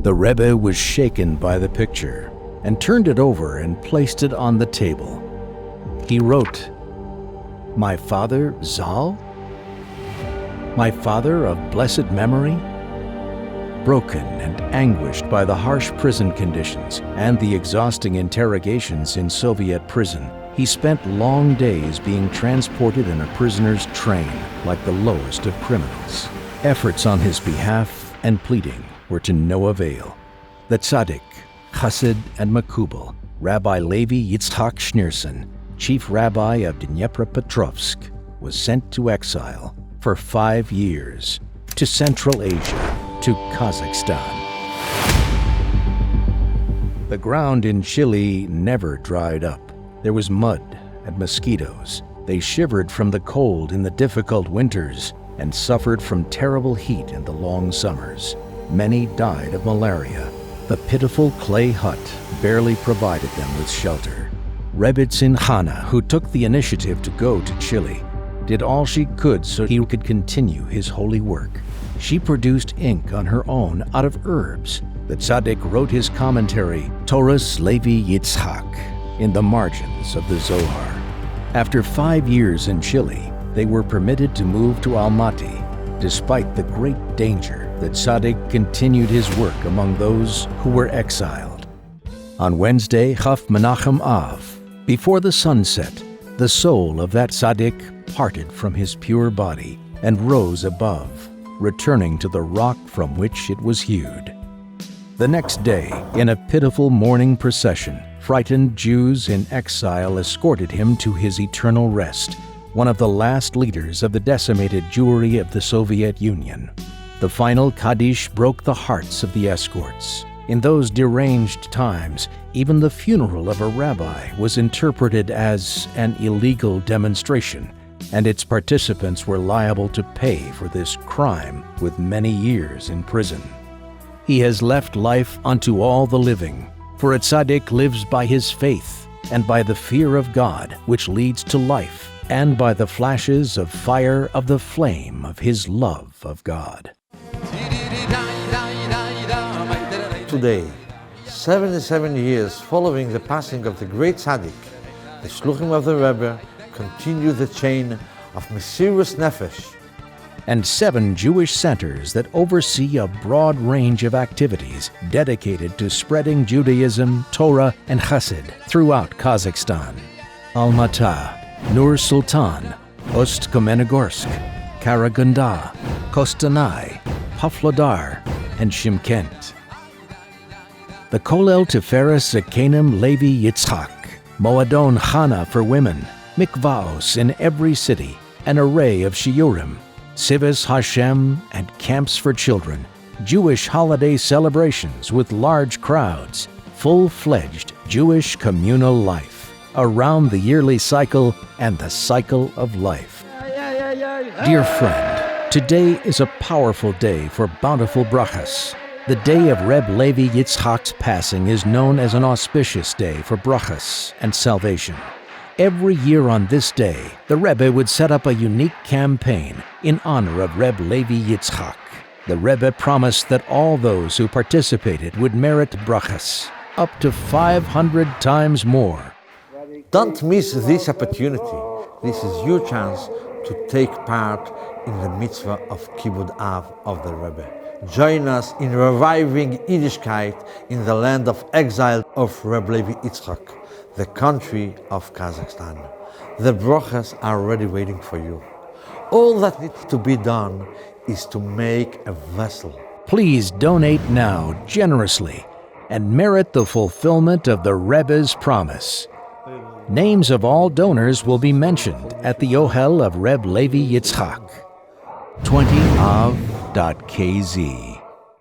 The Rebbe was shaken by the picture and turned it over and placed it on the table. He wrote, "My father, Zal? My father of blessed memory?" Broken and anguished by the harsh prison conditions and the exhausting interrogations in Soviet prison, he spent long days being transported in a prisoner's train like the lowest of criminals. Efforts on his behalf and pleading were to no avail. The tzaddik, Chassid, and Mekubal, Rabbi Levi Yitzchok Schneerson, chief rabbi of Dnepropetrovsk, was sent to exile for 5 years to Central Asia, to Kazakhstan. The ground in Chile never dried up. There was mud and mosquitoes. They shivered from the cold in the difficult winters and suffered from terrible heat in the long summers. Many died of malaria. The pitiful clay hut barely provided them with shelter. Rebbe Hannah, who took the initiative to go to Chile, did all she could so he could continue his holy work. She produced ink on her own out of herbs. The tzaddik wrote his commentary, Toras Levi Yitzchak, in the margins of the Zohar. After 5 years in Chile, they were permitted to move to Almaty. Despite the great danger, the tzaddik continued his work among those who were exiled. On Wednesday, Chof Av, before the sunset, the soul of that tzaddik parted from his pure body and rose above, returning to the rock from which it was hewed. The next day, in a pitiful mourning procession, frightened Jews in exile escorted him to his eternal rest, one of the last leaders of the decimated Jewry of the Soviet Union. The final Kaddish broke the hearts of the escorts. In those deranged times, even the funeral of a rabbi was interpreted as an illegal demonstration, and its participants were liable to pay for this crime with many years in prison. He has left life unto all the living, for a tzaddik lives by his faith and by the fear of God, which leads to life, and by the flashes of fire of the flame of his love of God. Today, 77 years following the passing of the great tzaddik, the shluchim of the Rebbe continue the chain of Mesirus Nefesh, and 7 Jewish centers that oversee a broad range of activities dedicated to spreading Judaism, Torah, and Chassid throughout Kazakhstan. Almaty, Nur Sultan, Ost-Kamenogorsk, Karaganda, Kostanay, Pavlodar, and Shymkent. The Kollel Tiferes Zakanim Levi Yitzchak, Moadon Chana for women, mikvaos in every city, an array of shiurim, Sivas Hashem, and camps for children, Jewish holiday celebrations with large crowds, full-fledged Jewish communal life, around the yearly cycle and the cycle of life. Dear friend, today is a powerful day for bountiful brachas. The day of Rebbe Levi Yitzchok's passing is known as an auspicious day for brachas and salvation. Every year on this day, the Rebbe would set up a unique campaign in honor of Rebbe Levi Yitzchok. The Rebbe promised that all those who participated would merit brachas, up to 500 times more. Don't miss this opportunity. This is your chance to take part in the mitzvah of Chof Av of the Rebbe. Join us in reviving Yiddishkeit in the land of exile of Rabbi Levi Yitzchok, the country of Kazakhstan. The brachas are already waiting for you. All that needs to be done is to make a vessel. Please donate now generously and merit the fulfillment of the Rebbe's promise. Names of all donors will be mentioned at the Ohel of Rebbe Levi Yitzchok. 20av.kz